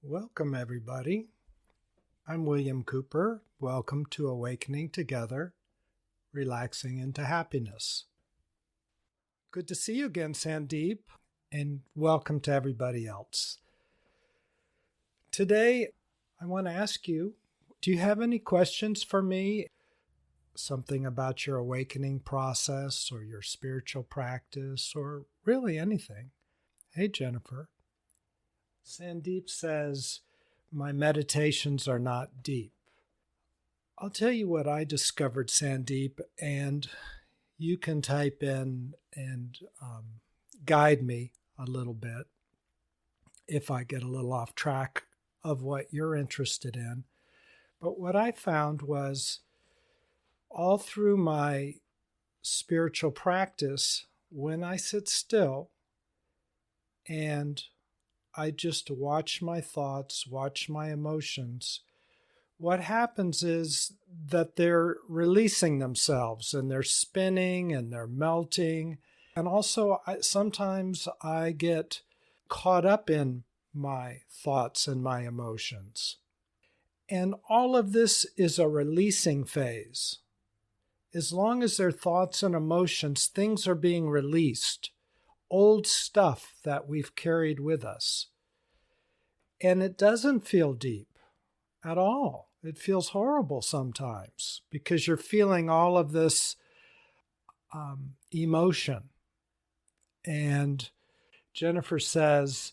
Welcome, everybody. I'm William Cooper. Welcome to Awakening Together, Relaxing into Happiness. Good to see you again, Sandeep, and welcome to everybody else. Today, I want to ask you, do you have any questions for me? Something about your awakening process or your spiritual practice or really anything? Hey, Jennifer. Sandeep says, my meditations are not deep. I'll tell you what I discovered, Sandeep, and you can type in and guide me a little bit if I get a little off track of what you're interested in. But what I found was all through my spiritual practice, when I sit still and I just watch my thoughts, watch my emotions, what happens is that they're releasing themselves and they're spinning and they're melting. And also, sometimes I get caught up in my thoughts and my emotions. And all of this is a releasing phase. As long as they're thoughts and emotions, things are being released. Old stuff that we've carried with us. And it doesn't feel deep at all. It feels horrible sometimes because you're feeling all of this emotion. And Jennifer says,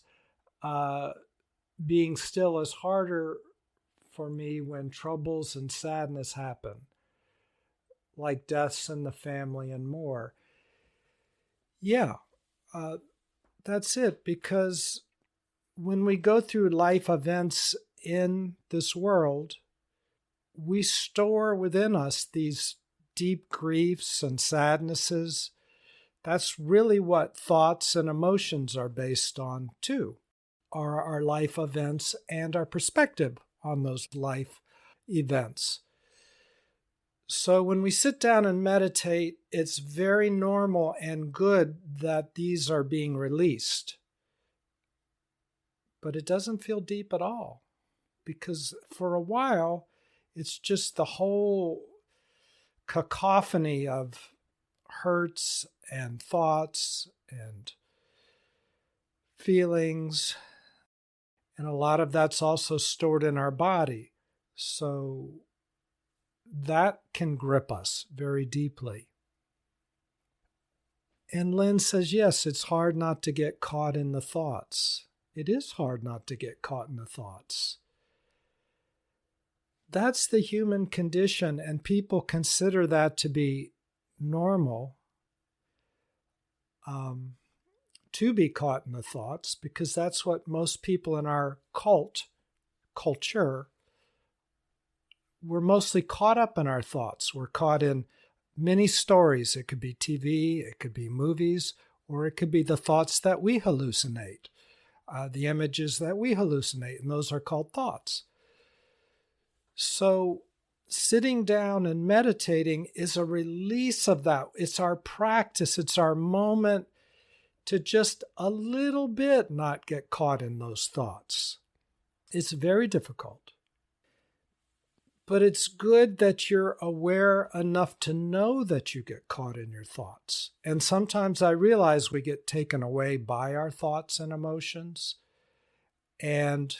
being still is harder for me when troubles and sadness happen, like deaths in the family and more. Yeah, that's it, because when we go through life events in this world, we store within us these deep griefs and sadnesses. That's really what thoughts and emotions are based on too, are our life events and our perspective on those life events. So when we sit down and meditate, it's very normal and good that these are being released. But it doesn't feel deep at all, because for a while, it's just the whole cacophony of hurts and thoughts and feelings. And a lot of that's also stored in our body. So that can grip us very deeply. And Lynn says, yes, it's hard not to get caught in the thoughts. It is hard not to get caught in the thoughts. That's the human condition, and people consider that to be normal, to be caught in the thoughts, because that's what most people in our culture, we're mostly caught up in our thoughts. We're caught in many stories. It could be TV, it could be movies, or it could be the thoughts that we hallucinate. The images that we hallucinate, and those are called thoughts. So sitting down and meditating is a release of that. It's our practice. It's our moment to just a little bit not get caught in those thoughts. It's very difficult. But it's good that you're aware enough to know that you get caught in your thoughts. And sometimes I realize we get taken away by our thoughts and emotions. And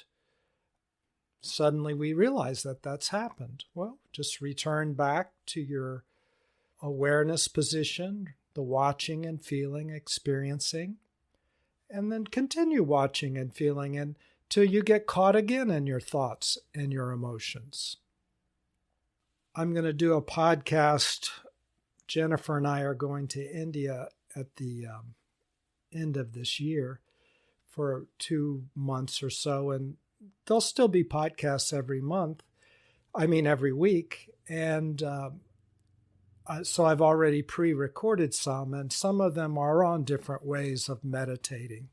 suddenly we realize that that's happened. Well, just return back to your awareness position, the watching and feeling, experiencing, and then continue watching and feeling until you get caught again in your thoughts and your emotions. I'm going to do a podcast. Jennifer and I are going to India at the end of this year for 2 months or so, and there'll still be podcasts every week. And so I've already pre-recorded some, and some of them are on different ways of meditating.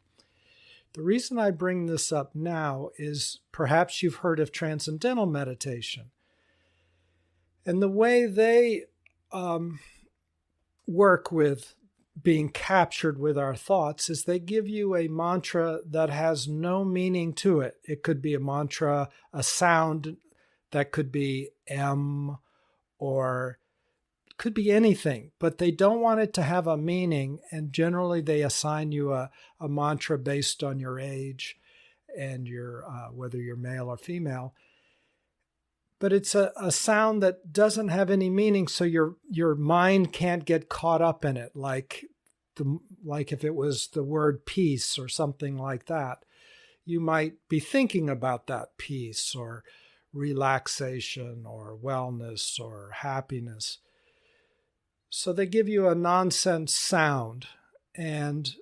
The reason I bring this up now is perhaps you've heard of transcendental meditation. And the way they work with being captured with our thoughts is they give you a mantra that has no meaning to it. It could be a mantra, a sound that could be M, or could be anything, but they don't want it to have a meaning. And generally they assign you a mantra based on your age and your whether you're male or female. But it's a sound that doesn't have any meaning, so your mind can't get caught up in it, like if it was the word peace or something like that. You might be thinking about that peace or relaxation or wellness or happiness. So they give you a nonsense sound, and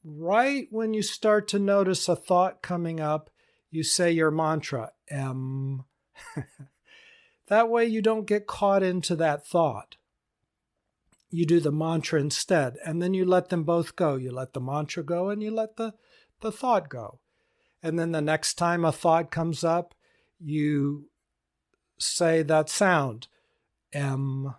right when you start to notice a thought coming up, you say your mantra, M. That way you don't get caught into that thought. You do the mantra instead, and then you let them both go. You let the mantra go and you let the thought go. And then the next time a thought comes up, you say that sound, M,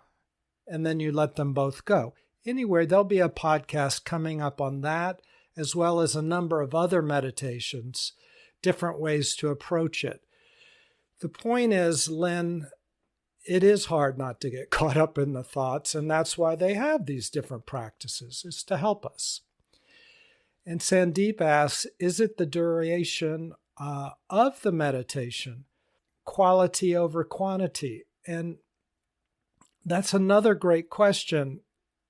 and then you let them both go. Anyway, there'll be a podcast coming up on that, as well as a number of other meditations, different ways to approach it. The point is, Lynn, it is hard not to get caught up in the thoughts, and that's why they have these different practices, is to help us. And Sandeep asks, is it the duration of the meditation, quality over quantity? And that's another great question,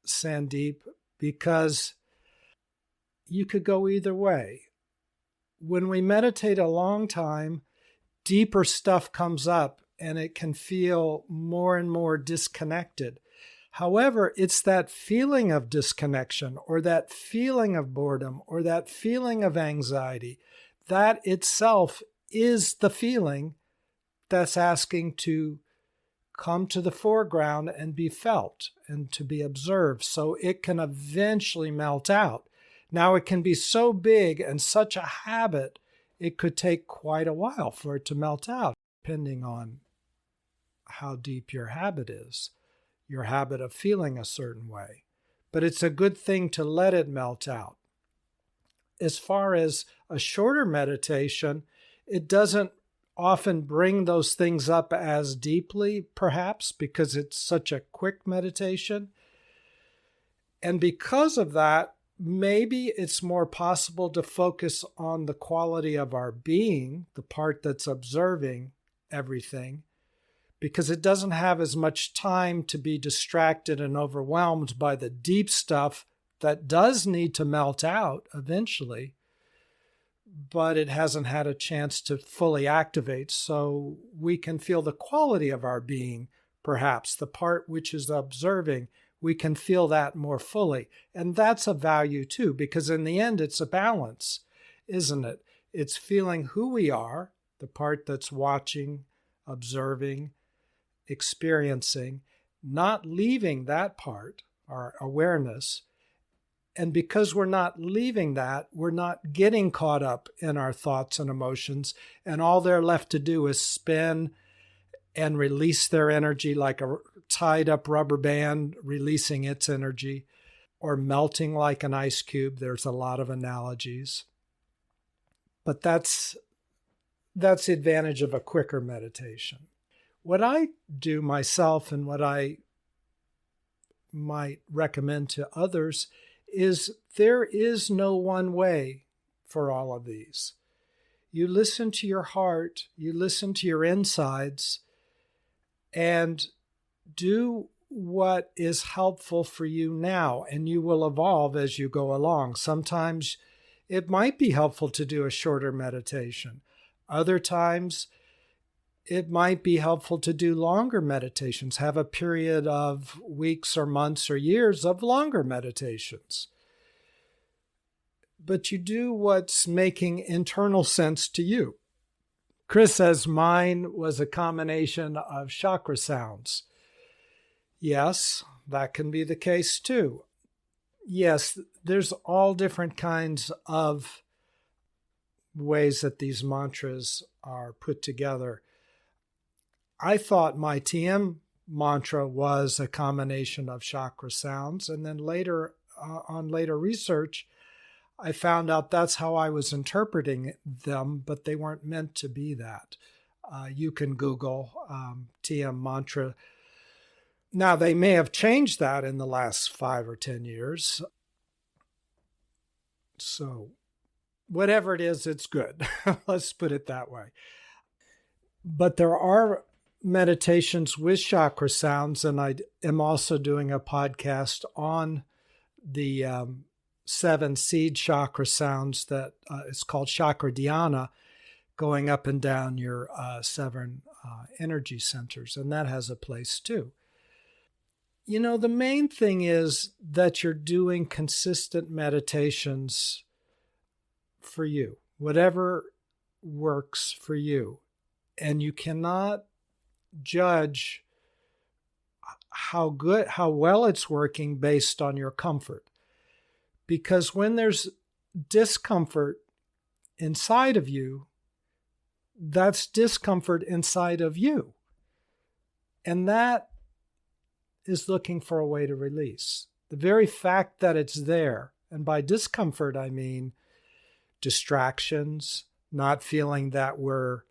Sandeep, because you could go either way. When we meditate a long time, deeper stuff comes up and it can feel more and more disconnected. However, it's that feeling of disconnection or that feeling of boredom or that feeling of anxiety, that itself is the feeling that's asking to come to the foreground and be felt and to be observed, so it can eventually melt out. Now, it can be so big and such a habit, it could take quite a while for it to melt out, depending on how deep your habit is, your habit of feeling a certain way. But it's a good thing to let it melt out. As far as a shorter meditation, it doesn't often bring those things up as deeply, perhaps, because it's such a quick meditation. And because of that, maybe it's more possible to focus on the quality of our being, the part that's observing everything, because it doesn't have as much time to be distracted and overwhelmed by the deep stuff that does need to melt out eventually, but it hasn't had a chance to fully activate. So we can feel the quality of our being, perhaps, the part which is observing. We can feel that more fully. And that's a value too, because in the end, it's a balance, isn't it? It's feeling who we are, the part that's watching, observing, experiencing, not leaving that part, our awareness. And because we're not leaving that, we're not getting caught up in our thoughts and emotions, and all they're left to do is spin and release their energy like a tied up rubber band releasing its energy, or melting like an ice cube. There's a lot of analogies. But that's the advantage of a quicker meditation. What I do myself and what I might recommend to others is there is no one way for all of these. You listen to your heart, you listen to your insides, and do what is helpful for you now, and you will evolve as you go along. Sometimes it might be helpful to do a shorter meditation. Other times it might be helpful to do longer meditations, have a period of weeks or months or years of longer meditations. But you do what's making internal sense to you. Chris says mine was a combination of chakra sounds. Yes, that can be the case too. Yes, there's all different kinds of ways that these mantras are put together. I thought my TM mantra was a combination of chakra sounds, and then later on later research, I found out that's how I was interpreting them, but they weren't meant to be that. You can Google TM mantra. Now, they may have changed that in the last 5 or 10 years. So whatever it is, it's good. Let's put it that way. But there are meditations with chakra sounds, and I am also doing a podcast on the 7 seed chakra sounds that is called Chakra Dhyana, going up and down your 7 energy centers, and that has a place too. You know, the main thing is that you're doing consistent meditations for you, whatever works for you. And you cannot judge how well it's working based on your comfort. Because when there's discomfort inside of you, that's discomfort inside of you. And that is looking for a way to release. The very fact that it's there, and by discomfort, I mean distractions, not feeling that we're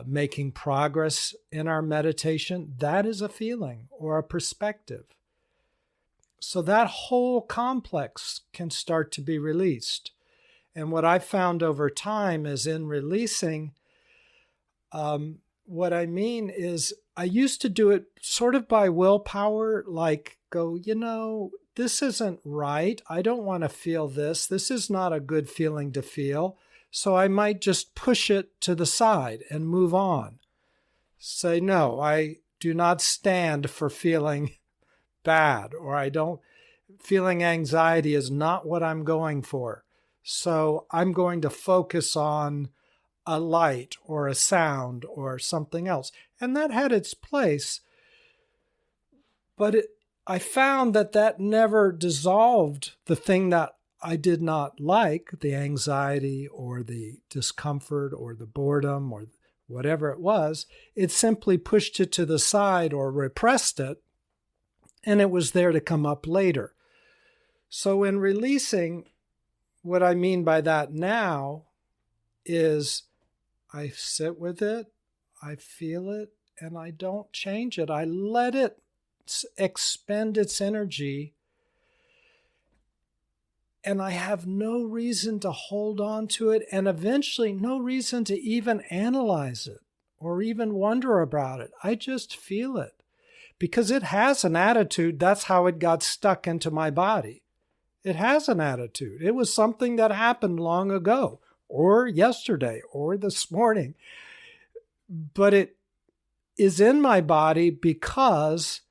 making progress in our meditation, that is a feeling or a perspective. So that whole complex can start to be released. And what I found over time is in releasing, what I mean is I used to do it sort of by willpower, like go, this isn't right. I don't want to feel this. This is not a good feeling to feel. So I might just push it to the side and move on. Say, no, I do not stand for feeling bad, or feeling anxiety is not what I'm going for. So I'm going to focus on a light or a sound or something else. And that had its place. But I found that never dissolved the thing that I did not like, the anxiety or the discomfort or the boredom or whatever it was. It simply pushed it to the side or repressed it, and it was there to come up later. So in releasing, what I mean by that now is I sit with it, I feel it, and I don't change it. I let it expend its energy, and I have no reason to hold on to it, and eventually no reason to even analyze it or even wonder about it. I just feel it because it has an attitude. That's how it got stuck into my body. It has an attitude. It was something that happened long ago or yesterday or this morning, but it is in my body because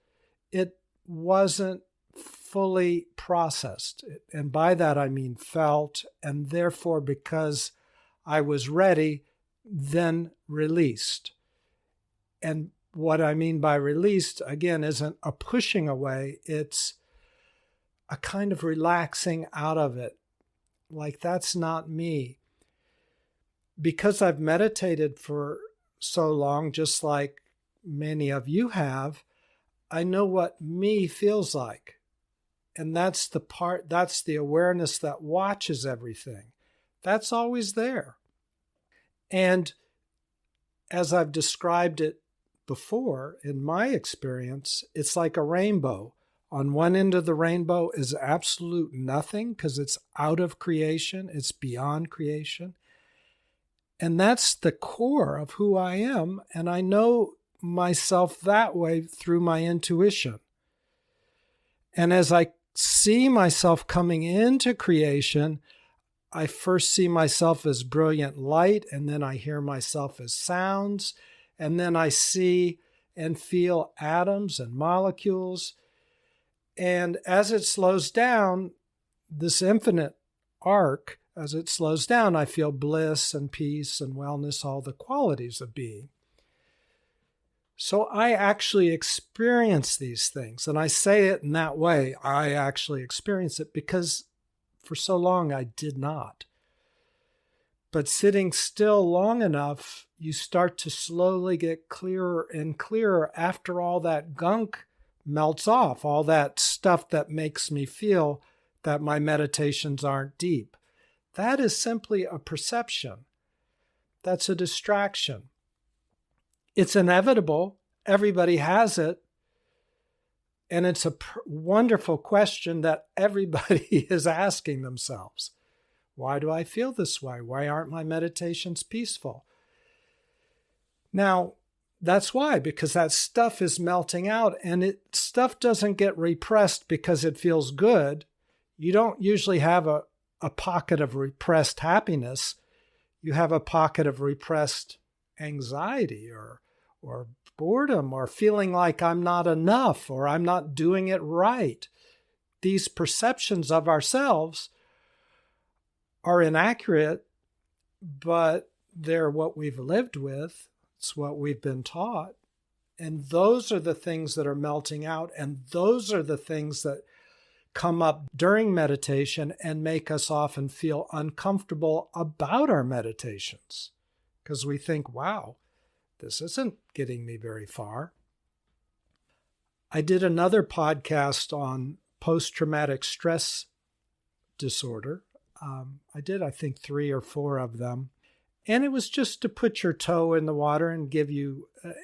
it wasn't fully processed. And by that, I mean felt, and therefore, because I was ready, then released. And what I mean by released, again, isn't a pushing away. It's a kind of relaxing out of it. Like, that's not me. Because I've meditated for so long, just like many of you have, I know what me feels like. And that's the awareness that watches everything. That's always there. And as I've described it before, in my experience, it's like a rainbow. On one end of the rainbow is absolute nothing because it's out of creation. It's beyond creation. And that's the core of who I am. And I know myself that way through my intuition. And as I see myself coming into creation, I first see myself as brilliant light, and then I hear myself as sounds, and then I see and feel atoms and molecules. And as it slows down, this infinite arc, as it slows down, I feel bliss and peace and wellness, all the qualities of being. So I actually experience these things, and I say it in that way. I actually experience it because for so long I did not. But sitting still long enough, you start to slowly get clearer and clearer after all that gunk melts off, all that stuff that makes me feel that my meditations aren't deep. That is simply a perception. That's a distraction. It's inevitable. Everybody has it. And it's a wonderful question that everybody is asking themselves. Why do I feel this way? Why aren't my meditations peaceful? Now, that's why, because that stuff is melting out, and stuff doesn't get repressed because it feels good. You don't usually have a pocket of repressed happiness. You have a pocket of repressed anxiety or boredom or feeling like I'm not enough or I'm not doing it right. These perceptions of ourselves are inaccurate, but they're what we've lived with. It's what we've been taught. And those are the things that are melting out. And those are the things that come up during meditation and make us often feel uncomfortable about our meditations. Because we think, wow, this isn't getting me very far. I did another podcast on post-traumatic stress disorder. I did, I think, 3 or 4 of them. And it was just to put your toe in the water and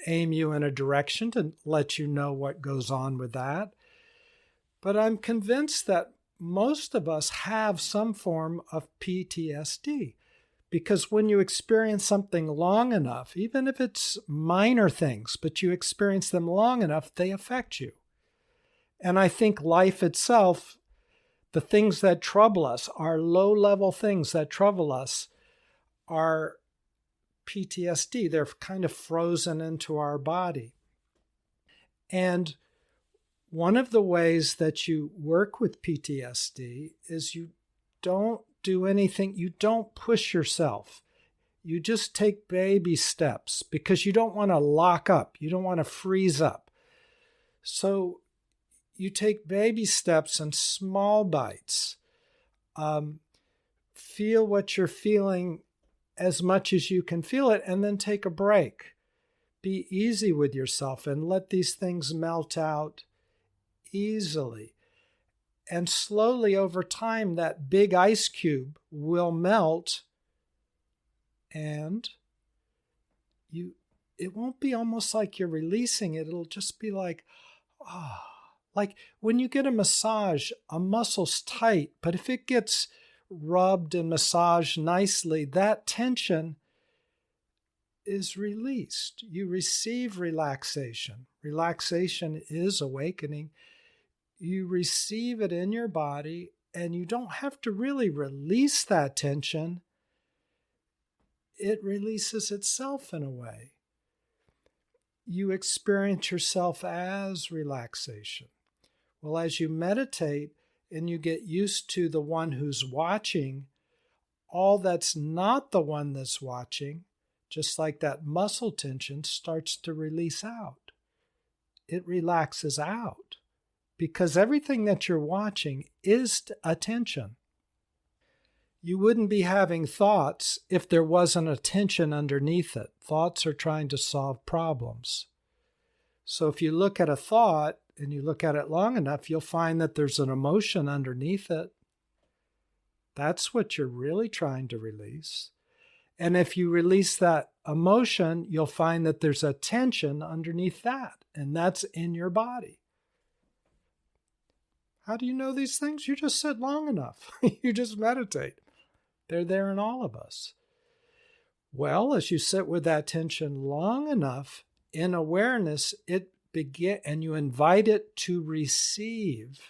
aim you in a direction to let you know what goes on with that. But I'm convinced that most of us have some form of PTSD. Because when you experience something long enough, even if it's minor things, but you experience them long enough, they affect you. And I think life itself, the things that trouble us, our low-level things that trouble us, are PTSD. They're kind of frozen into our body. And one of the ways that you work with PTSD is you don't do anything, you don't push yourself. You just take baby steps because you don't want to lock up. You don't want to freeze up. So you take baby steps and small bites. Feel what you're feeling as much as you can feel it, and then take a break. Be easy with yourself and let these things melt out easily. And slowly over time, that big ice cube will melt, and it won't be almost like you're releasing it. It'll just be like, like when you get a massage, a muscle's tight, but if it gets rubbed and massaged nicely, that tension is released. You receive relaxation. Relaxation is awakening. You receive it in your body, and you don't have to really release that tension. It releases itself in a way. You experience yourself as relaxation. Well, as you meditate and you get used to the one who's watching, all that's not the one that's watching, just like that muscle tension, starts to release out. It relaxes out because everything that you're watching is attention. You wouldn't be having thoughts if there wasn't a tension underneath it. Thoughts are trying to solve problems. So if you look at a thought and you look at it long enough, you'll find that there's an emotion underneath it. That's what you're really trying to release. And if you release that emotion, you'll find that there's a tension underneath that, and that's in your body. How do you know these things? You just sit long enough. You just meditate. They're there in all of us. Well, as you sit with that tension long enough, in awareness, and you invite it to receive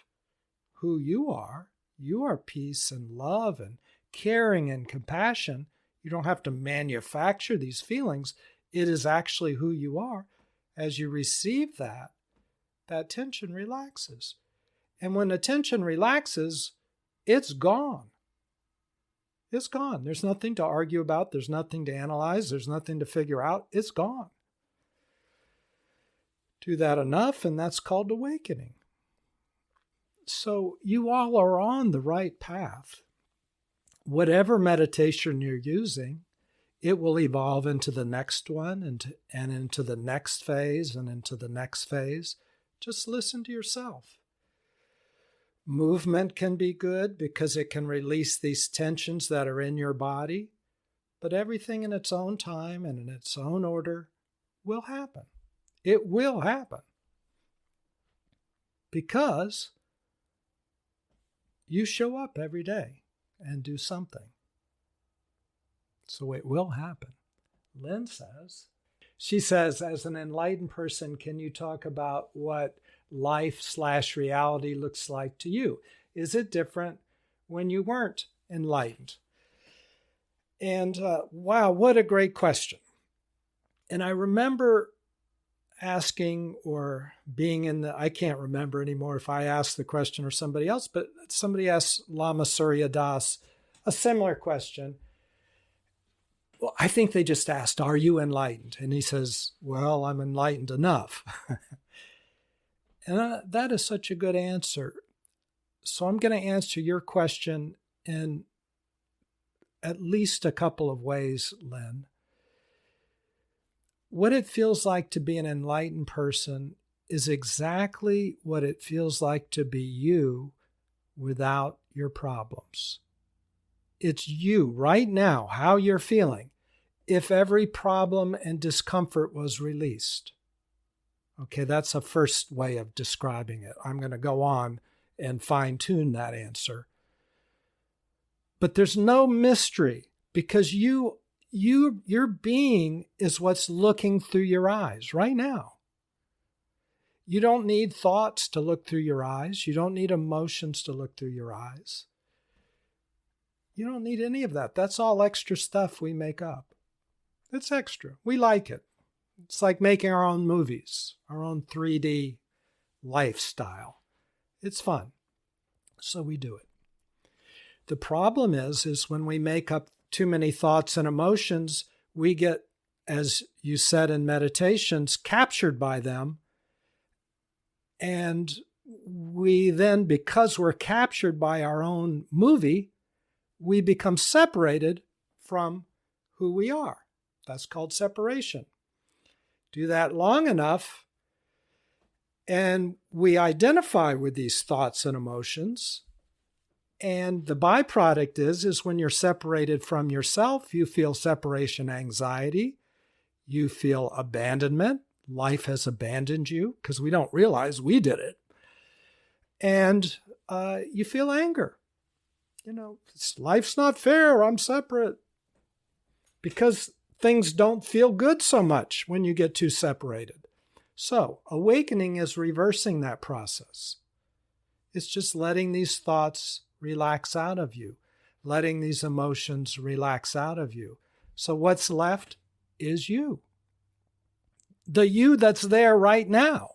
who you are. You are peace and love and caring and compassion. You don't have to manufacture these feelings. It is actually who you are. As you receive that tension relaxes. And when the tension relaxes, it's gone. It's gone. There's nothing to argue about. There's nothing to analyze. There's nothing to figure out. It's gone. Do that enough, and that's called awakening. So you all are on the right path. Whatever meditation you're using, it will evolve into the next one and into the next phase and into the next phase. Just listen to yourself. Movement can be good because it can release these tensions that are in your body. But everything in its own time and in its own order will happen. It will happen. Because you show up every day and do something. So it will happen. Lynn says, she says, as an enlightened person, can you talk about what life/reality looks like to you? Is it different when you weren't enlightened? And wow, what a great question. And I remember asking or being in the, I can't remember anymore if I asked the question or somebody else, but somebody asked Lama Surya Das a similar question. Well, I think they just asked, are you enlightened? And he says, well, I'm enlightened enough. And that is such a good answer. So I'm going to answer your question in at least a couple of ways, Lynn. What it feels like to be an enlightened person is exactly what it feels like to be you without your problems. It's you right now, how you're feeling, if every problem and discomfort was released. Okay, that's a first way of describing it. I'm going to go on and fine-tune that answer. But there's no mystery because your being is what's looking through your eyes right now. You don't need thoughts to look through your eyes. You don't need emotions to look through your eyes. You don't need any of that. That's all extra stuff we make up. It's extra. We like it. It's like making our own movies, our own 3D lifestyle. It's fun. So we do it. The problem is when we make up too many thoughts and emotions, we get, as you said in meditations, captured by them. And we then, because we're captured by our own movie, we become separated from who we are. That's called separation. Do that long enough, and we identify with these thoughts and emotions. And the byproduct is when you're separated from yourself, you feel separation anxiety, you feel abandonment. Life has abandoned you because we don't realize we did it. And you feel anger. You know, life's not fair, I'm separate. Because things don't feel good so much when you get too separated. So awakening is reversing that process. It's just letting these thoughts relax out of you, letting these emotions relax out of you. So what's left is you. The you that's there right now.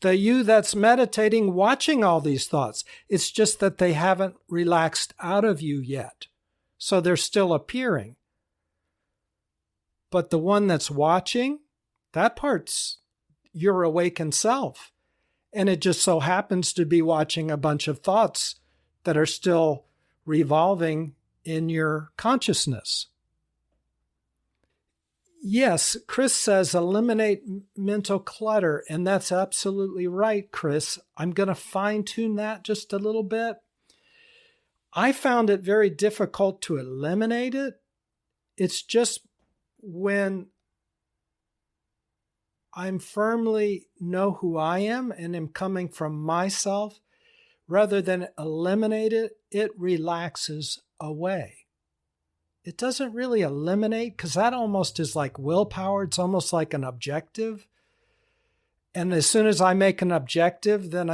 The you that's meditating, watching all these thoughts. It's just that they haven't relaxed out of you yet. So they're still appearing. But the one that's watching, that part's your awakened self. And it just so happens to be watching a bunch of thoughts that are still revolving in your consciousness. Yes, Chris says eliminate mental clutter, and that's absolutely right, Chris. I'm going to fine-tune that just a little bit. I found it very difficult to eliminate it. It's just when I'm firmly know who I am and am coming from myself, rather than eliminate it, it relaxes away. It doesn't really eliminate because that almost is like willpower. It's almost like an objective. And as soon as I make an objective, then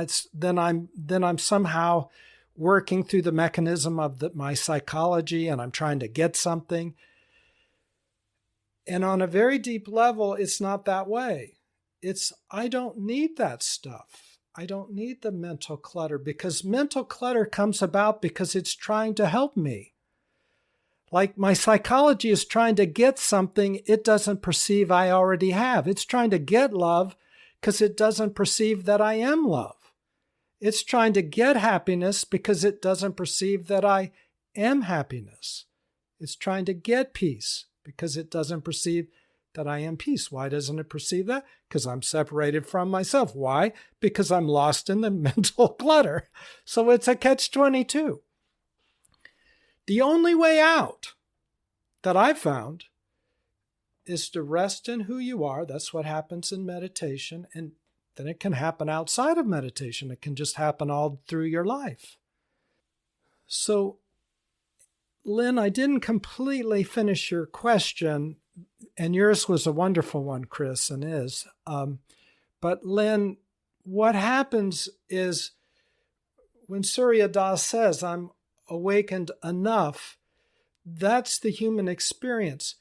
I'm somehow working through the mechanism of my psychology and I'm trying to get something. And on a very deep level, it's not that way. I don't need that stuff. I don't need the mental clutter because mental clutter comes about because it's trying to help me. Like my psychology is trying to get something it doesn't perceive I already have. It's trying to get love because it doesn't perceive that I am love. It's trying to get happiness because it doesn't perceive that I am happiness. It's trying to get peace because it doesn't perceive that I am peace. Why doesn't it perceive that? Because I'm separated from myself. Why? Because I'm lost in the mental clutter. So it's a catch-22. The only way out that I've found is to rest in who you are. That's what happens in meditation. And then it can happen outside of meditation. It can just happen all through your life. So, Lynn, I didn't completely finish your question, and yours was a wonderful one, Chris, and is. But Lynn, what happens is when Surya Das says, I'm awakened enough, that's the human experience.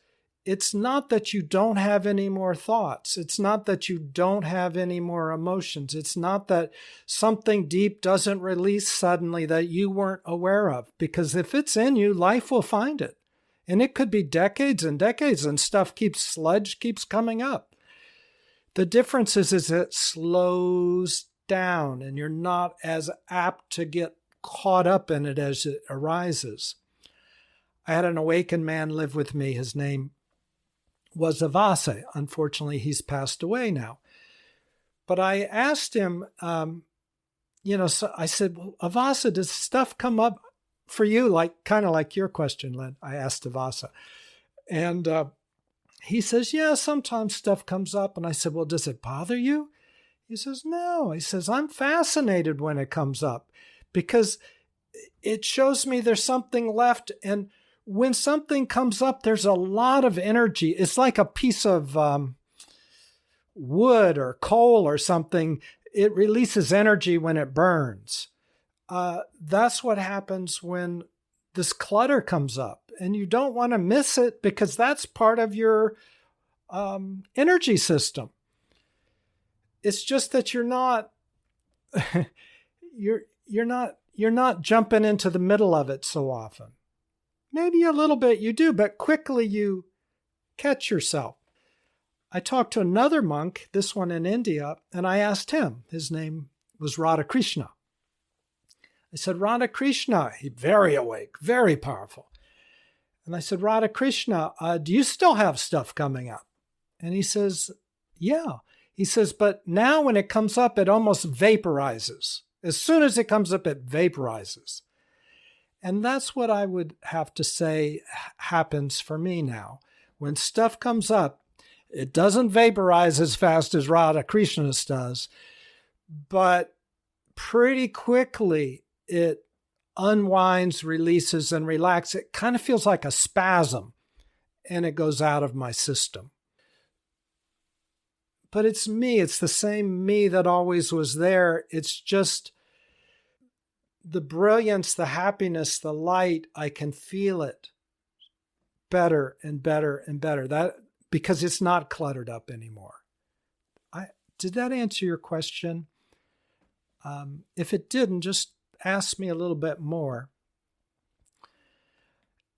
It's not that you don't have any more thoughts. It's not that you don't have any more emotions. It's not that something deep doesn't release suddenly that you weren't aware of. Because if it's in you, life will find it. And it could be decades and decades, and sludge keeps coming up. The difference is it slows down, and you're not as apt to get caught up in it as it arises. I had an awakened man live with me. His name was Avase. Unfortunately, he's passed away now. But I asked him, so I said, well, Avase, does stuff come up for you? Kind of like your question, Lynn. I asked Avase. And he says, yeah, sometimes stuff comes up. And I said, well, does it bother you? He says, no. He says, I'm fascinated when it comes up because it shows me there's something left. And when something comes up, there's a lot of energy. It's like a piece of wood or coal or something. It releases energy when it burns. That's what happens when this clutter comes up. And you don't want to miss it because that's part of your energy system. It's just that you're not you're not jumping into the middle of it so often. Maybe a little bit you do, but quickly you catch yourself. I talked to another monk, this one in India, and I asked him. His name was Radhakrishna. I said, Radhakrishna, he's very awake, very powerful. And I said, Radhakrishna, do you still have stuff coming up? And he says, yeah. He says, but now when it comes up, it almost vaporizes. As soon as it comes up, it vaporizes. And that's what I would have to say happens for me now. When stuff comes up, it doesn't vaporize as fast as Radhakrishna's does, but pretty quickly it unwinds, releases, and relaxes. It kind of feels like a spasm, and it goes out of my system. But it's me. It's the same me that always was there. It's just the brilliance, the happiness, the light, I can feel it better and better and better. That because it's not cluttered up anymore. Did that answer your question? If it didn't, just ask me a little bit more.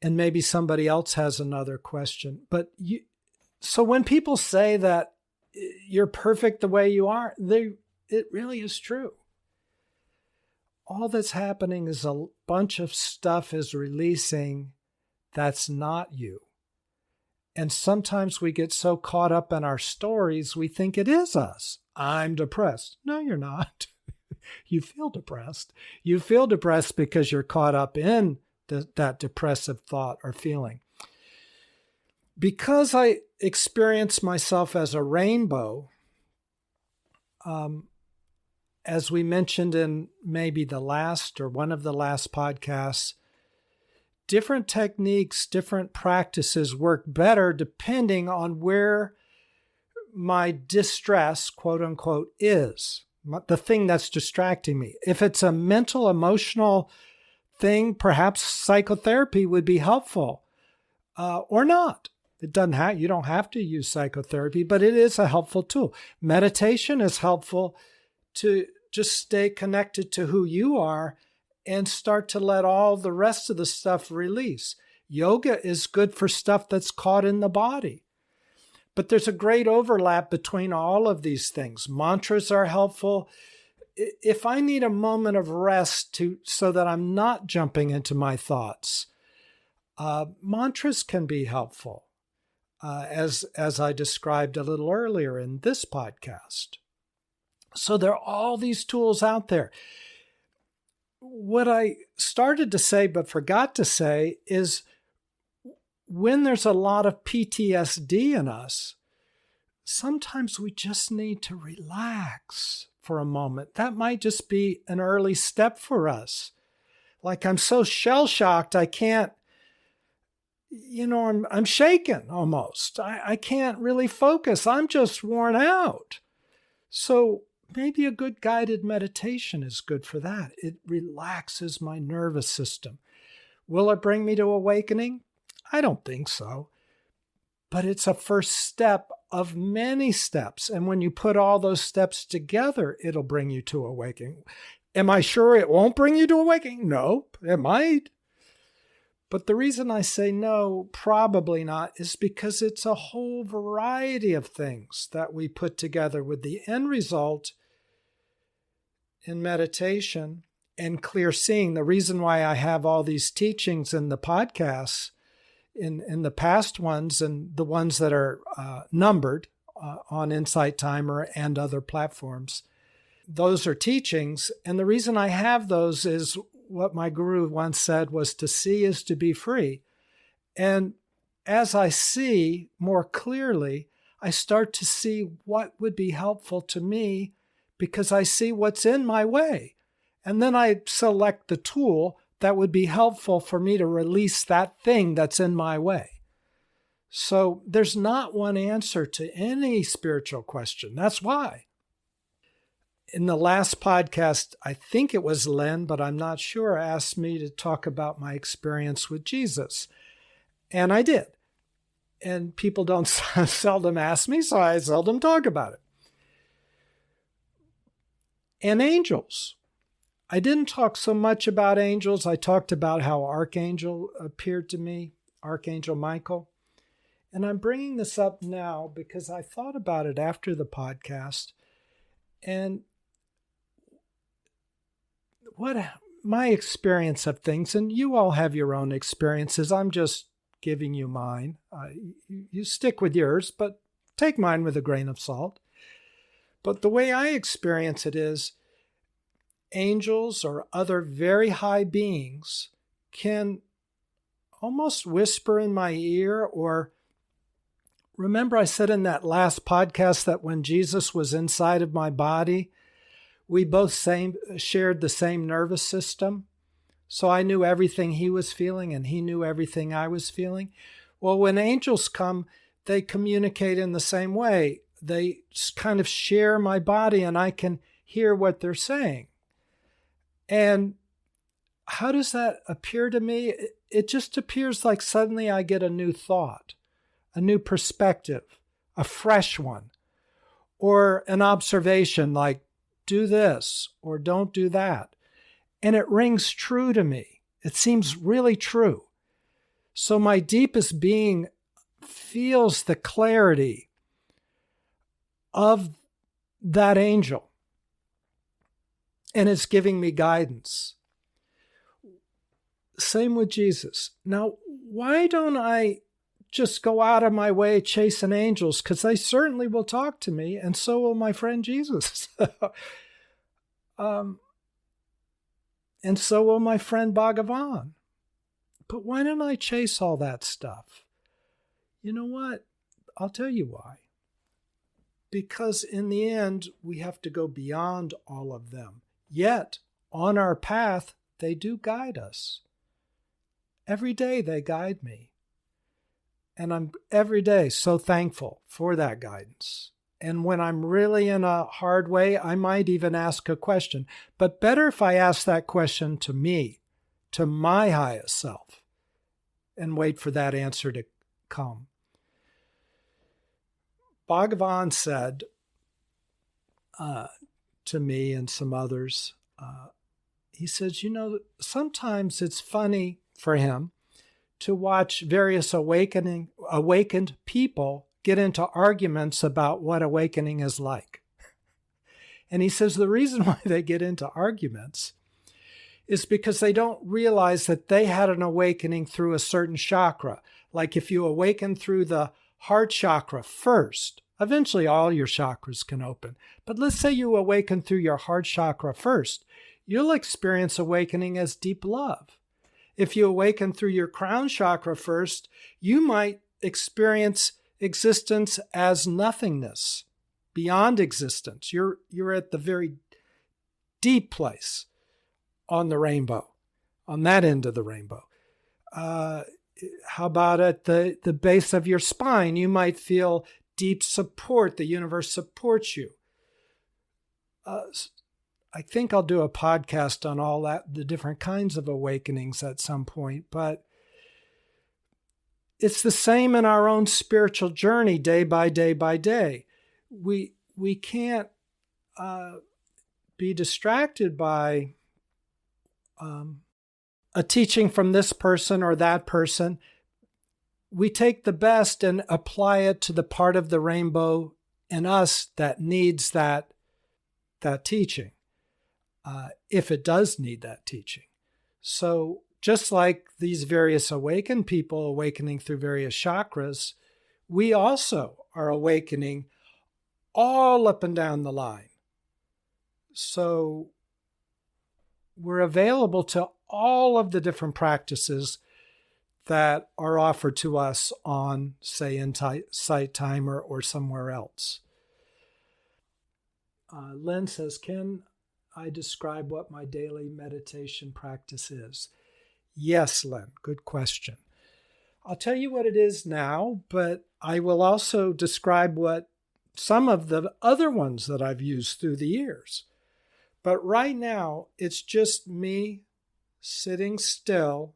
And maybe somebody else has another question. So when people say that you're perfect the way you are, it really is true. All that's happening is a bunch of stuff is releasing that's not you. And sometimes we get so caught up in our stories, we think it is us. I'm depressed. No, you're not. You feel depressed. You feel depressed because you're caught up in that depressive thought or feeling. Because I experience myself as a rainbow, as we mentioned in maybe the last or one of the last podcasts, different techniques, different practices work better depending on where my distress, quote unquote, is, the thing that's distracting me. If it's a mental, emotional thing, perhaps psychotherapy would be helpful or not. It doesn't you don't have to use psychotherapy, but it is a helpful tool. Meditation is helpful to just stay connected to who you are and start to let all the rest of the stuff release. Yoga is good for stuff that's caught in the body. But there's a great overlap between all of these things. Mantras are helpful. If I need a moment of rest so that I'm not jumping into my thoughts, mantras can be helpful. as I described a little earlier in this podcast. So there are all these tools out there. What I started to say but forgot to say is when there's a lot of PTSD in us, sometimes we just need to relax for a moment. That might just be an early step for us. Like I'm so shell-shocked, I can't, I'm shaken almost. I can't really focus. I'm just worn out. So maybe a good guided meditation is good for that. It relaxes my nervous system. Will it bring me to awakening? I don't think so. But it's a first step of many steps. And when you put all those steps together, it'll bring you to awakening. Am I sure it won't bring you to awakening? No, it might. But the reason I say no, probably not, is because it's a whole variety of things that we put together with the end result in meditation and clear seeing. The reason why I have all these teachings in the podcasts, in the past ones and the ones that are numbered on Insight Timer and other platforms, those are teachings. And the reason I have those is what my guru once said was to see is to be free. And as I see more clearly, I start to see what would be helpful to me because I see what's in my way. And then I select the tool that would be helpful for me to release that thing that's in my way. So there's not one answer to any spiritual question. That's why. In the last podcast, I think it was Len, but I'm not sure, asked me to talk about my experience with Jesus. And I did. And people don't seldom ask me, so I seldom talk about it. And angels. I didn't talk so much about angels. I talked about how Archangel appeared to me, Archangel Michael. And I'm bringing this up now because I thought about it after the podcast. And what my experience of things, and you all have your own experiences. I'm just giving you mine. You stick with yours, but take mine with a grain of salt. But the way I experience it is angels or other very high beings can almost whisper in my ear, or remember I said in that last podcast that when Jesus was inside of my body, we both shared the same nervous system. So I knew everything he was feeling and he knew everything I was feeling. Well, when angels come, they communicate in the same way. They kind of share my body and I can hear what they're saying. And how does that appear to me? It just appears like suddenly I get a new thought, a new perspective, a fresh one, or an observation like, do this or don't do that. And it rings true to me. It seems really true. So my deepest being feels the clarity of that angel. And it's giving me guidance. Same with Jesus. Now, why don't I just go out of my way chasing angels? Because they certainly will talk to me, and so will my friend Jesus. And so will my friend Bhagavan. But why don't I chase all that stuff? You know what? I'll tell you why. Because in the end, we have to go beyond all of them. Yet, on our path, they do guide us. Every day they guide me. And I'm every day so thankful for that guidance. And when I'm really in a hard way, I might even ask a question. But better if I ask that question to me, to my highest self, and wait for that answer to come. Bhagavan said to me and some others, he says, sometimes it's funny for him to watch various awakened people get into arguments about what awakening is like. And he says the reason why they get into arguments is because they don't realize that they had an awakening through a certain chakra. Like if you awaken through the heart chakra first. Eventually, all your chakras can open. But let's say you awaken through your heart chakra first. You'll experience awakening as deep love. If you awaken through your crown chakra first, you might experience existence as nothingness, beyond existence. You're at the very deep place on the rainbow, on that end of the rainbow. How about at the base of your spine? You might feel deep support. The universe supports you. I think I'll do a podcast on all that, the different kinds of awakenings at some point, but it's the same in our own spiritual journey, day by day by day. We can't be distracted by a teaching from this person or that person. We take the best and apply it to the part of the rainbow in us that needs that teaching, if it does need that teaching. So just like these various awakened people awakening through various chakras, we also are awakening all up and down the line. So we're available to all of the different practices that are offered to us on, say, Insight Timer or somewhere else. Len says, can I describe what my daily meditation practice is? Yes, Len, good question. I'll tell you what it is now, but I will also describe what some of the other ones that I've used through the years. But right now, it's just me sitting still.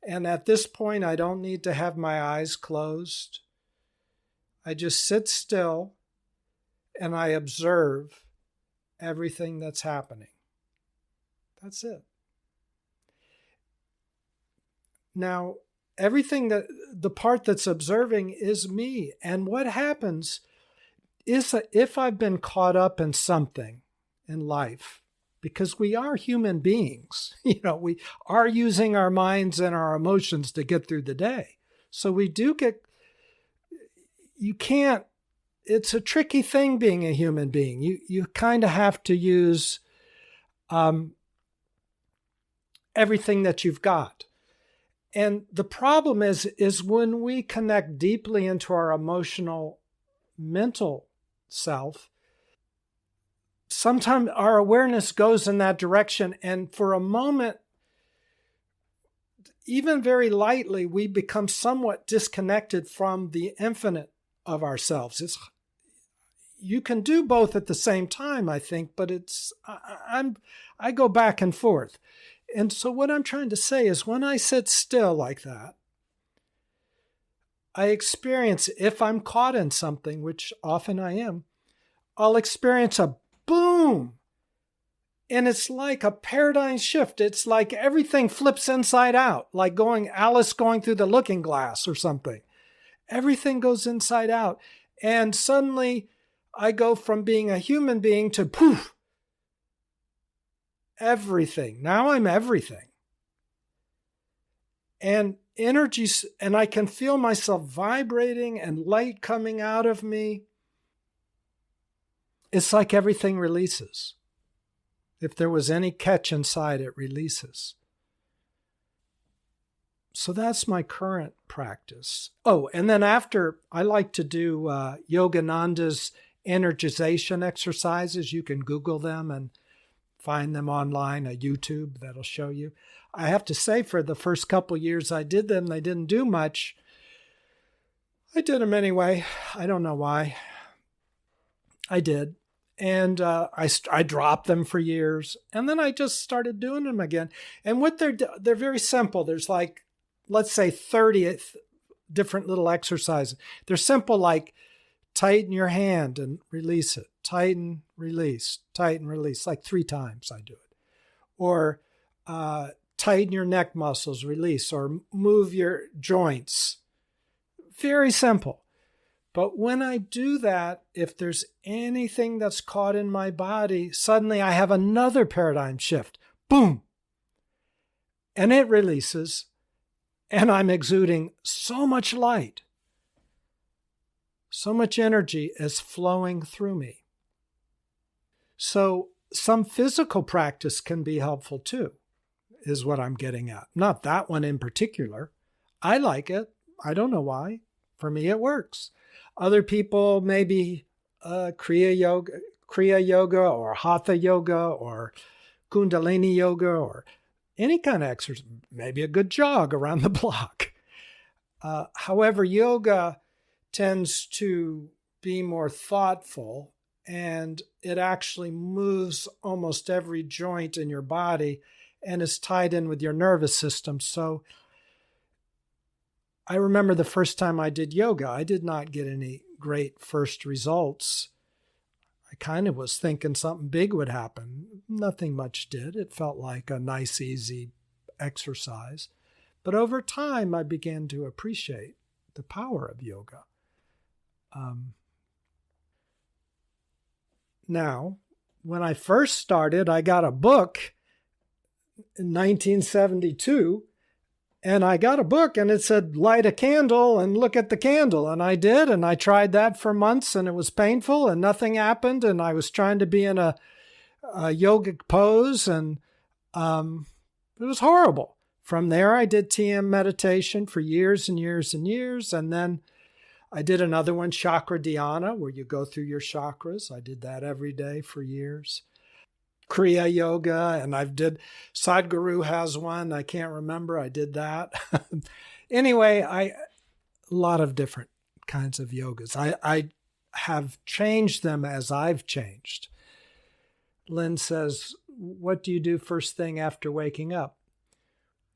And at this point, I don't need to have my eyes closed. I just sit still and I observe everything that's happening. That's it. Now, the part that's observing is me. And what happens is that if I've been caught up in something in life, because we are human beings, we are using our minds and our emotions to get through the day. So we do it's a tricky thing being a human being. You kind of have to use everything that you've got. And the problem is when we connect deeply into our emotional, mental self, sometimes our awareness goes in that direction. And for a moment, even very lightly, we become somewhat disconnected from the infinite of ourselves. You can do both at the same time, I think, but I go back and forth. And so what I'm trying to say is when I sit still like that, I experience, if I'm caught in something, which often I am, I'll experience a boom. And it's like a paradigm shift. It's like everything flips inside out, like Alice going through the looking glass or something. Everything goes inside out. And suddenly I go from being a human being to poof, everything. Now I'm everything. And and I can feel myself vibrating and light coming out of me. It's like everything releases. If there was any catch inside, it releases. So that's my current practice. Oh, and then after, I like to do Yogananda's energization exercises. You can Google them and find them online, YouTube that'll show you. I have to say, for the first couple years I did them, they didn't do much. I did them anyway. I don't know why. I did. And I dropped them for years. And then I just started doing them again. And what they're very simple. There's like, let's say 30 different little exercises. They're simple, like tighten your hand and release it. Tighten, release, like 3 times I do it. Or tighten your neck muscles, release, or move your joints. Very simple. But when I do that, if there's anything that's caught in my body, suddenly I have another paradigm shift. Boom. And it releases, and I'm exuding so much light. So much energy is flowing through me. So some physical practice can be helpful too, is what I'm getting at. Not that one in particular. I like it. I don't know why. For me, it works. Other people, maybe Kriya yoga or Hatha yoga or Kundalini yoga or any kind of exercise, maybe a good jog around the block. However, yoga tends to be more thoughtful, and it actually moves almost every joint in your body and is tied in with your nervous system. So I remember the first time I did yoga, I did not get any great first results. I kind of was thinking something big would happen. Nothing much did. It felt like a nice, easy exercise. But over time, I began to appreciate the power of yoga. Now, when I first started, I got a book in 1972, and I got a book and it said, light a candle and look at the candle. And I did, and I tried that for months, and it was painful and nothing happened. And I was trying to be in a yogic pose, and it was horrible. From there, I did TM meditation for years and years and years. And then I did another one, chakra dhyana, where you go through your chakras. I did that every day for years. Kriya yoga, and Sadhguru has one. I can't remember. I did that. Anyway, a lot of different kinds of yogas. I have changed them as I've changed. Lynn says, what do you do first thing after waking up?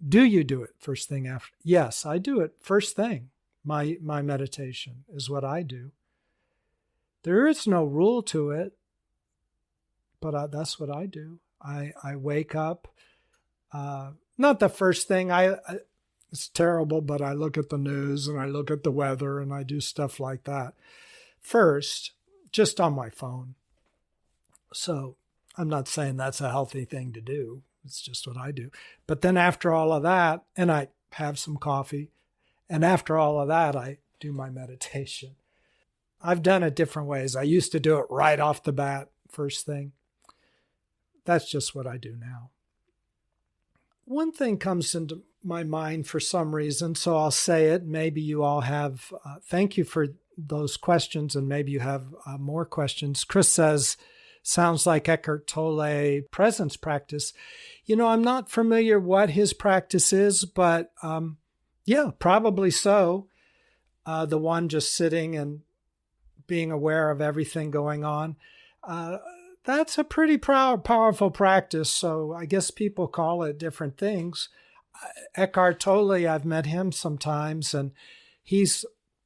Do you do it first thing after? Yes, I do it first thing. My meditation is what I do. There is no rule to it, but that's what I do. I wake up. Not the first thing. It's terrible, but I look at the news and I look at the weather and I do stuff like that first, just on my phone. So I'm not saying that's a healthy thing to do. It's just what I do. But then after all of that, and I have some coffee, and after all of that, I do my meditation. I've done it different ways. I used to do it right off the bat, first thing. That's just what I do now. One thing comes into my mind for some reason, so I'll say it. Maybe you all have, thank you for those questions, and maybe you have more questions. Chris says, sounds like Eckhart Tolle presence practice. I'm not familiar what his practice is, but yeah, probably so. The one just sitting and being aware of everything going on. That's a pretty powerful practice. So I guess people call it different things. Eckhart Tolle, I've met him sometimes, and he's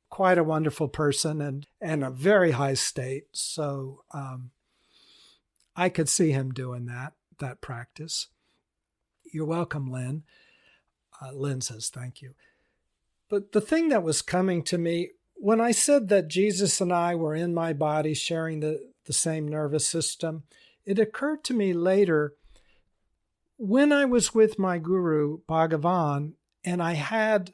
quite a wonderful person and a very high state. So I could see him doing that practice. You're welcome, Lynn. Lynn says, thank you. But the thing that was coming to me, when I said that Jesus and I were in my body sharing the same nervous system, it occurred to me later when I was with my guru, Bhagavan, and I had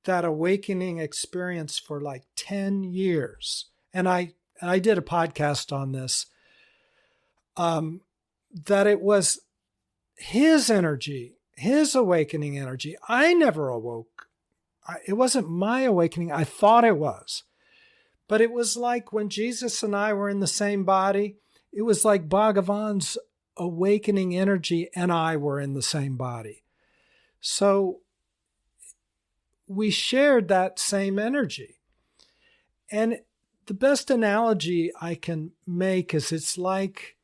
that awakening experience for like 10 years. And I did a podcast on this, that it was his energy, his awakening energy. I never awoke. It wasn't my awakening. I thought it was. But it was like when Jesus and I were in the same body, it was like Bhagavan's awakening energy and I were in the same body. So we shared that same energy. And the best analogy I can make is it's like,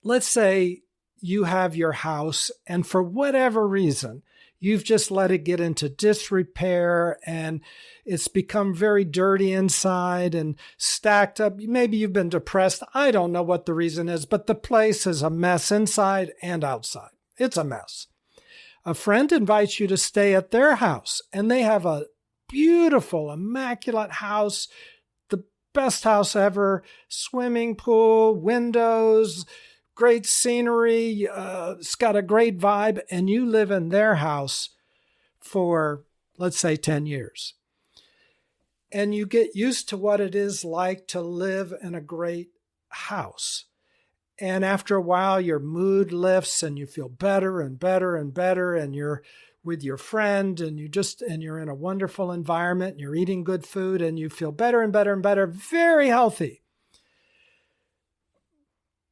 let's say you have your house and for whatever reason, you've just let it get into disrepair and it's become very dirty inside and stacked up. Maybe you've been depressed. I don't know what the reason is, but the place is a mess inside and outside. It's a mess. A friend invites you to stay at their house and they have a beautiful, immaculate house, the best house ever, swimming pool, windows, great scenery, it's got a great vibe, and you live in their house for, let's say, 10 years. and you get used to what it is like to live in a great house. And after a while, your mood lifts and you feel better and better and better, and you're with your friend and you're in a wonderful environment and you're eating good food and you feel better and better and better, very healthy.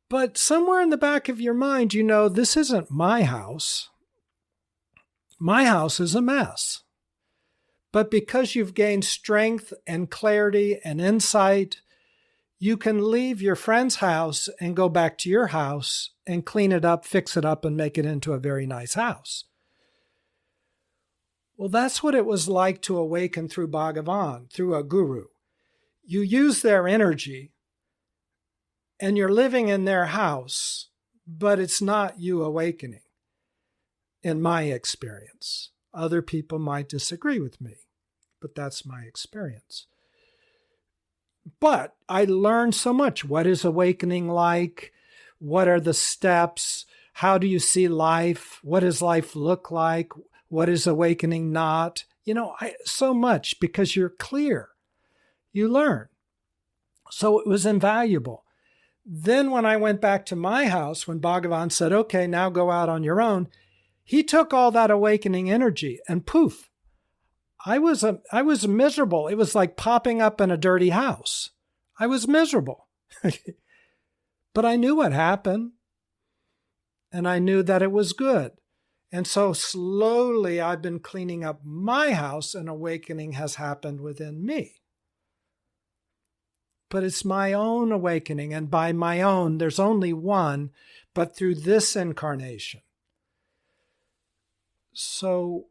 But somewhere in the back of your mind, you know, this isn't my house. My house is a mess. But because you've gained strength and clarity and insight, you can leave your friend's house and go back to your house and clean it up, fix it up, and make it into a very nice house. Well, that's what it was like to awaken through Bhagavan, through a guru. You use their energy and you're living in their house, but it's not you awakening, in my experience. Other people might disagree with me, but that's my experience. But I learned so much. What is awakening like? What are the steps? How do you see life? What does life look like? What is awakening not? You know, so much, because you're clear. You learn. So it was invaluable. Then when I went back to my house, when Bhagavan said, okay, now go out on your own, he took all that awakening energy and poof, I was miserable. It was like popping up in a dirty house. I was miserable. But I knew what happened, and I knew that it was good. And so slowly I've been cleaning up my house, and awakening has happened within me. But it's my own awakening, and by my own, there's only one, but through this incarnation. So,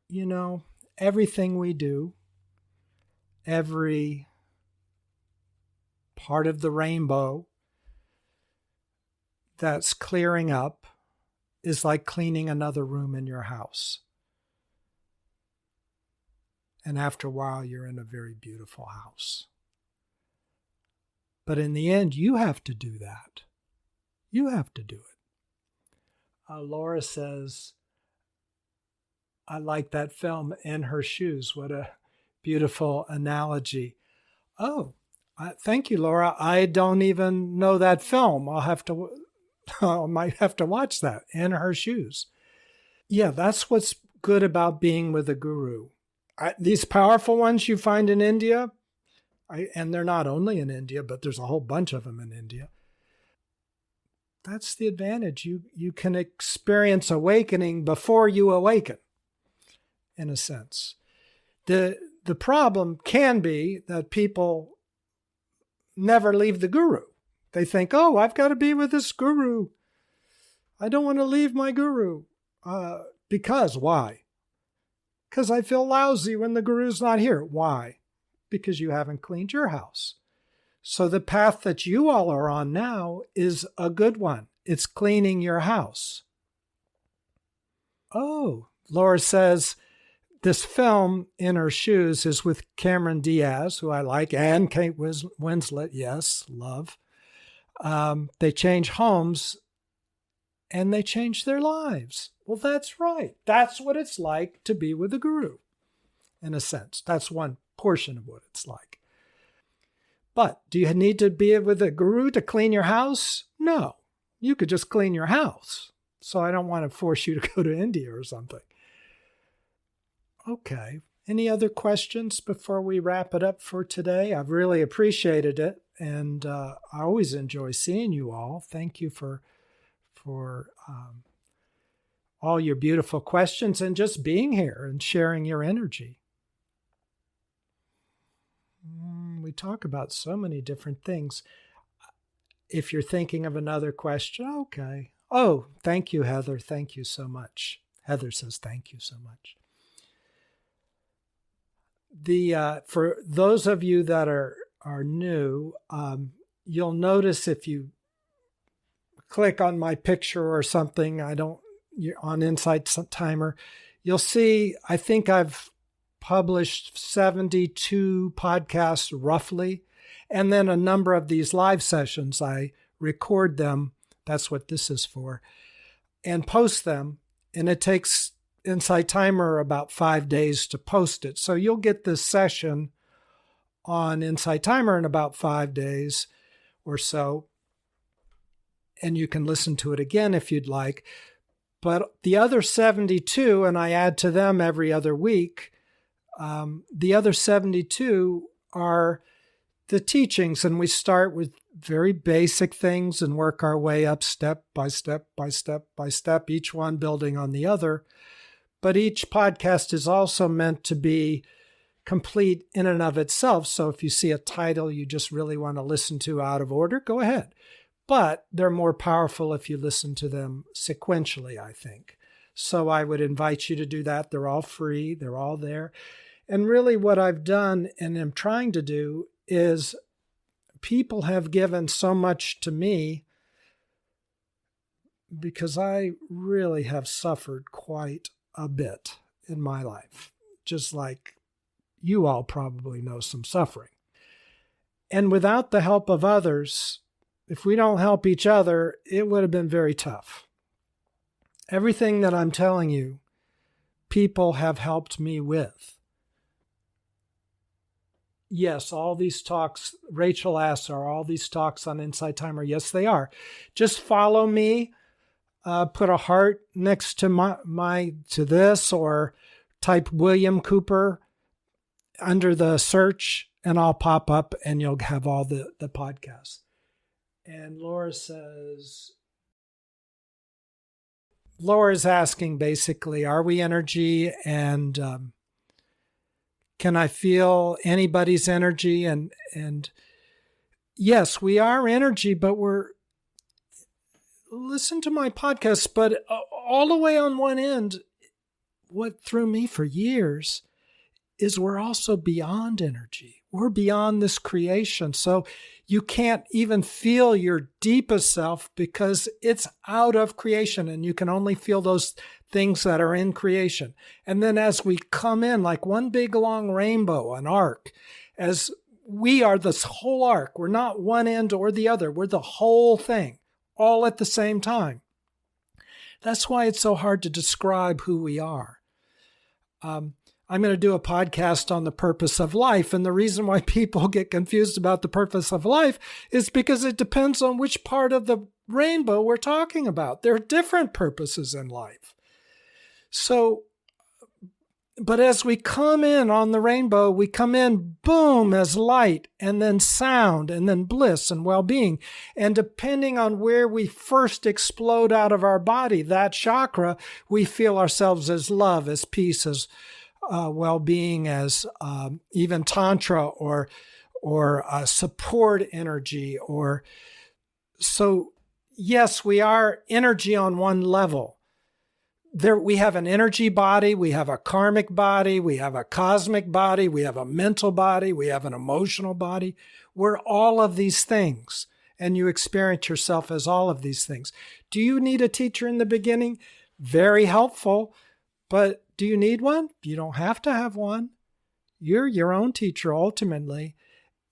you know, everything we do, every part of the rainbow that's clearing up is like cleaning another room in your house. And after a while, you're in a very beautiful house. But in the end, you have to do that. You have to do it. Laura says, I like that film, In Her Shoes. What a beautiful analogy. Oh, thank you, Laura. I don't even know that film. I might have to watch that, In Her Shoes. Yeah, that's what's good about being with a guru. These powerful ones you find in India, and they're not only in India, but there's a whole bunch of them in India. That's the advantage. You can experience awakening before you awaken, in a sense. The problem can be that people never leave the guru. They think, oh, I've got to be with this guru. I don't want to leave my guru. Because why? Because I feel lousy when the guru's not here. Why? Because you haven't cleaned your house. So the path that you all are on now is a good one. It's cleaning your house. Oh, Laura says, this film, In Her Shoes, is with Cameron Diaz, who I like, and Kate Winslet. Yes, love. They change homes and they change their lives. Well, that's right. That's what it's like to be with a guru, in a sense. That's one portion of what it's like. But do you need to be with a guru to clean your house? No. You could just clean your house. So I don't want to force you to go to India or something. Okay. Any other questions before we wrap it up for today? I've really appreciated it, and I always enjoy seeing you all. Thank you for all your beautiful questions and just being here and sharing your energy. We talk about so many different things. If you're thinking of another question, okay. Oh, thank you, Heather. Thank you so much. Heather says thank you so much. For those of you that are new, you'll notice if you click on my picture or something, on Insight Timer, you'll see, I think I've published 72 podcasts roughly, and then a number of these live sessions. I record them, that's what this is for, and post them, and it takes Insight Timer about 5 days to post it. So you'll get this session on Insight Timer in about 5 days or so. And you can listen to it again if you'd like. But the other 72, and I add to them every other week, the other 72 are the teachings. And we start with very basic things and work our way up step by step by step by step, each one building on the other. But each podcast is also meant to be complete in and of itself. So if you see a title you just really want to listen to out of order, go ahead. But they're more powerful if you listen to them sequentially, I think. So I would invite you to do that. They're all free. They're all there. And really what I've done and am trying to do is people have given so much to me because I really have suffered quite a bit in my life, just like you all probably know some suffering. And without the help of others, if we don't help each other, it would have been very tough. Everything that I'm telling you, people have helped me with. Yes, all these talks, Rachel asks, are all these talks on Insight Timer? Yes, they are. Just follow me, put a heart next to to this, or type William Cooper under the search, and I'll pop up and you'll have all the podcasts. And Laura's asking basically, are we energy, and can I feel anybody's energy? And yes, we are energy, but listen to my podcast, but all the way on one end, what threw me for years is we're also beyond energy. We're beyond this creation. So you can't even feel your deepest self because it's out of creation, and you can only feel those things that are in creation. And then as we come in like one big long rainbow, an arc, as we are this whole arc, we're not one end or the other. We're the whole thing, all at the same time. That's why it's so hard to describe who we are. I'm going to do a podcast on the purpose of life. And the reason why people get confused about the purpose of life is because it depends on which part of the rainbow we're talking about. There are different purposes in life. So, but as we come in on the rainbow, we come in, boom, as light, and then sound, and then bliss and well-being. And depending on where we first explode out of our body, that chakra, we feel ourselves as love, as peace, as well-being, as even tantra or support energy. Or so, yes, we are energy on one level. There, we have an energy body, we have a karmic body, we have a cosmic body, we have a mental body, we have an emotional body. We're all of these things, and you experience yourself as all of these things. Do you need a teacher in the beginning? Very helpful, but do you need one? You don't have to have one. You're your own teacher ultimately.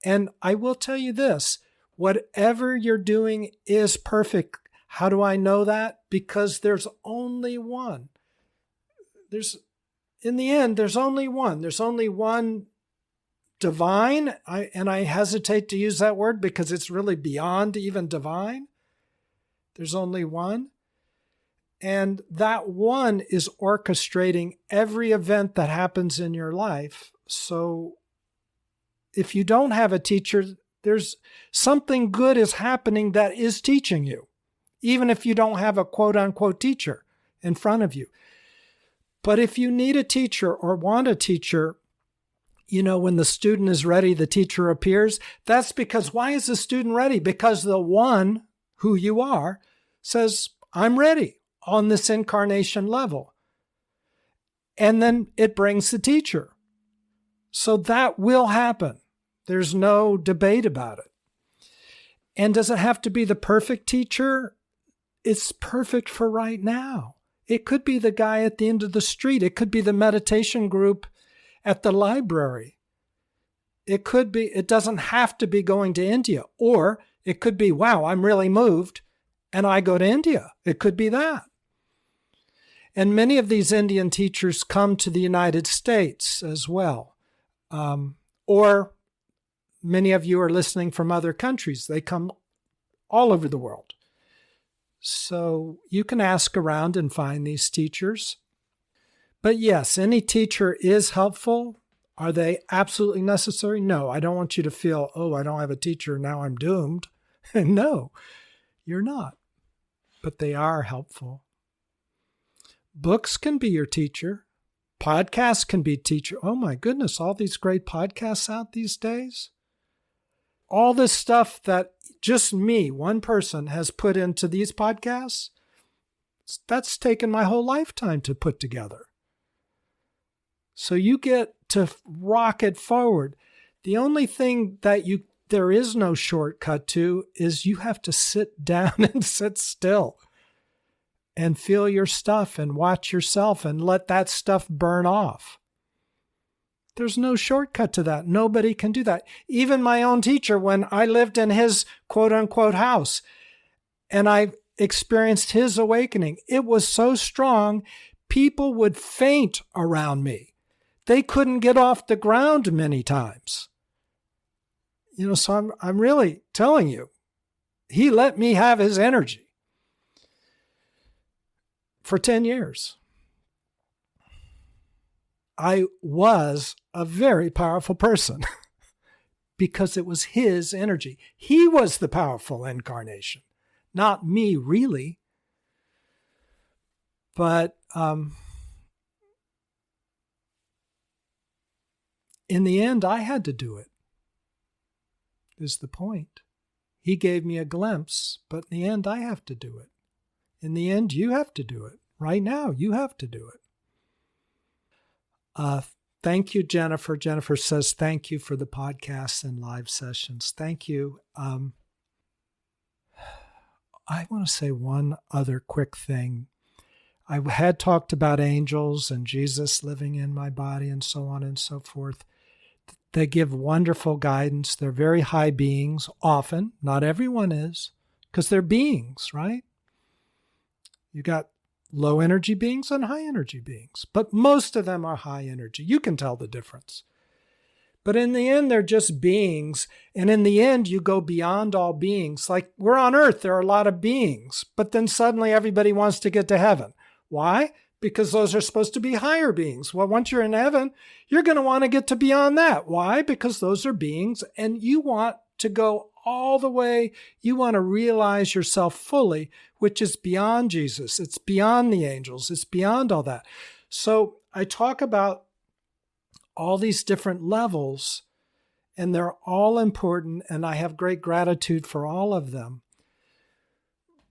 And I will tell you this, whatever you're doing is perfect. How do I know that? Because there's only one. In the end, there's only one. There's only one divine. I hesitate to use that word because it's really beyond even divine. There's only one. And that one is orchestrating every event that happens in your life. So if you don't have a teacher, there's something good is happening that is teaching you, even if you don't have a quote-unquote teacher in front of you. But if you need a teacher or want a teacher, when the student is ready, the teacher appears. That's because, why is the student ready? Because the one, who you are, says, I'm ready on this incarnation level. And then it brings the teacher. So that will happen. There's no debate about it. And does it have to be the perfect teacher? It's perfect for right now. It could be the guy at the end of the street. It could be the meditation group at the library. It could be, it doesn't have to be going to India. Or it could be, wow, I'm really moved, and I go to India. It could be that. And many of these Indian teachers come to the United States as well. Or many of you are listening from other countries. They come all over the world. So you can ask around and find these teachers. But yes, any teacher is helpful. Are they absolutely necessary? No, I don't want you to feel, oh, I don't have a teacher, now I'm doomed. No, you're not. But they are helpful. Books can be your teacher. Podcasts can be teacher. Oh my goodness, all these great podcasts out these days. All this stuff that just me, one person, has put into these podcasts, that's taken my whole lifetime to put together. So you get to rocket forward. The only thing that there is no shortcut to is you have to sit down and sit still and feel your stuff and watch yourself and let that stuff burn off. There's no shortcut to that. Nobody can do that. Even my own teacher, when I lived in his quote unquote house and I experienced his awakening, it was so strong, people would faint around me. They couldn't get off the ground many times. So I'm really telling you, he let me have his energy for 10 years. I was a very powerful person because it was his energy. He was the powerful incarnation, not me, really. But in the end, I had to do it, is the point. He gave me a glimpse, but in the end, I have to do it. In the end, you have to do it. Right now, you have to do it. Thank you, Jennifer. Jennifer says, thank you for the podcasts and live sessions. Thank you. I want to say one other quick thing. I had talked about angels and Jesus living in my body and so on and so forth. They give wonderful guidance. They're very high beings, often. Not everyone is, because they're beings, right? You got low energy beings and high energy beings, but most of them are high energy. You can tell the difference. But in the end, they're just beings. And in the end, you go beyond all beings. Like we're on earth, there are a lot of beings, but then suddenly everybody wants to get to heaven. Why? Because those are supposed to be higher beings. Well, once you're in heaven, you're going to want to get to beyond that. Why? Because those are beings and you want to go all the way. You want to realize yourself fully, which is beyond Jesus. It's beyond the angels. It's beyond all that. So I talk about all these different levels, and they're all important, and I have great gratitude for all of them.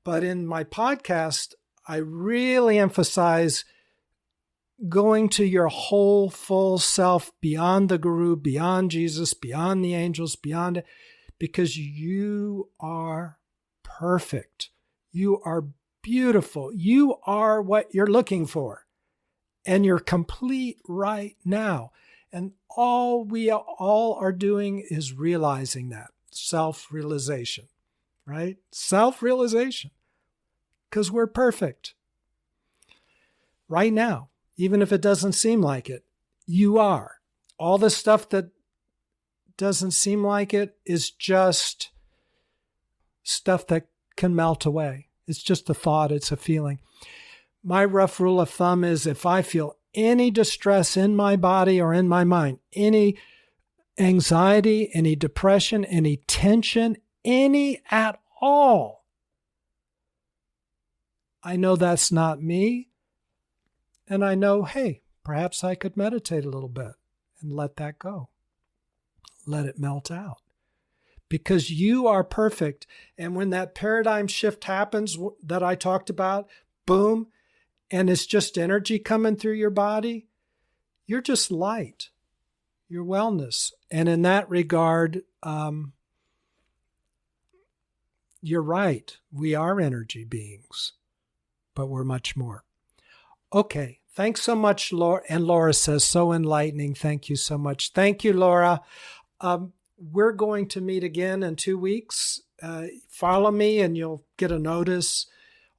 But in my podcast, I really emphasize going to your whole full self beyond the guru, beyond Jesus, beyond the angels, beyond it, because you are perfect. You are beautiful. You are what you're looking for. And you're complete right now. And all we all are doing is realizing that. Self-realization, right? Self-realization. Because we're perfect. Right now, even if it doesn't seem like it, you are. All the stuff that doesn't seem like it is just stuff that can melt away. It's just a thought. It's a feeling. My rough rule of thumb is if I feel any distress in my body or in my mind, any anxiety, any depression, any tension, any at all, I know that's not me. And I know, hey, perhaps I could meditate a little bit and let that go. Let it melt out. Because you are perfect. And when that paradigm shift happens that I talked about, boom, and it's just energy coming through your body, you're just light. Your wellness. And in that regard, you're right. We are energy beings, but we're much more. Okay. Thanks so much, Laura. And Laura says, so enlightening. Thank you so much. Thank you, Laura. We're going to meet again in 2 weeks. Follow me and you'll get a notice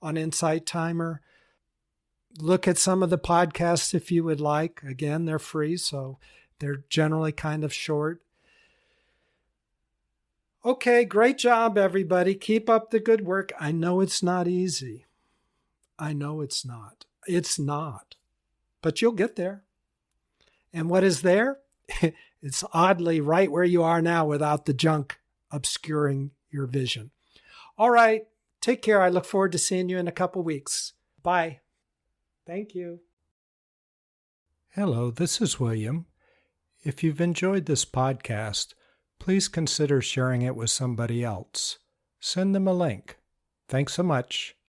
on Insight Timer. look at some of the podcasts if you would like. Again, they're free, so they're generally kind of short. Okay, great job, everybody. Keep up the good work. I know it's not easy. I know it's not. It's not. But you'll get there. And what is there? It's oddly right where you are now without the junk obscuring your vision. All right. Take care. I look forward to seeing you in a couple weeks. Bye. Thank you. Hello, this is William. If you've enjoyed this podcast, please consider sharing it with somebody else. Send them a link. Thanks so much.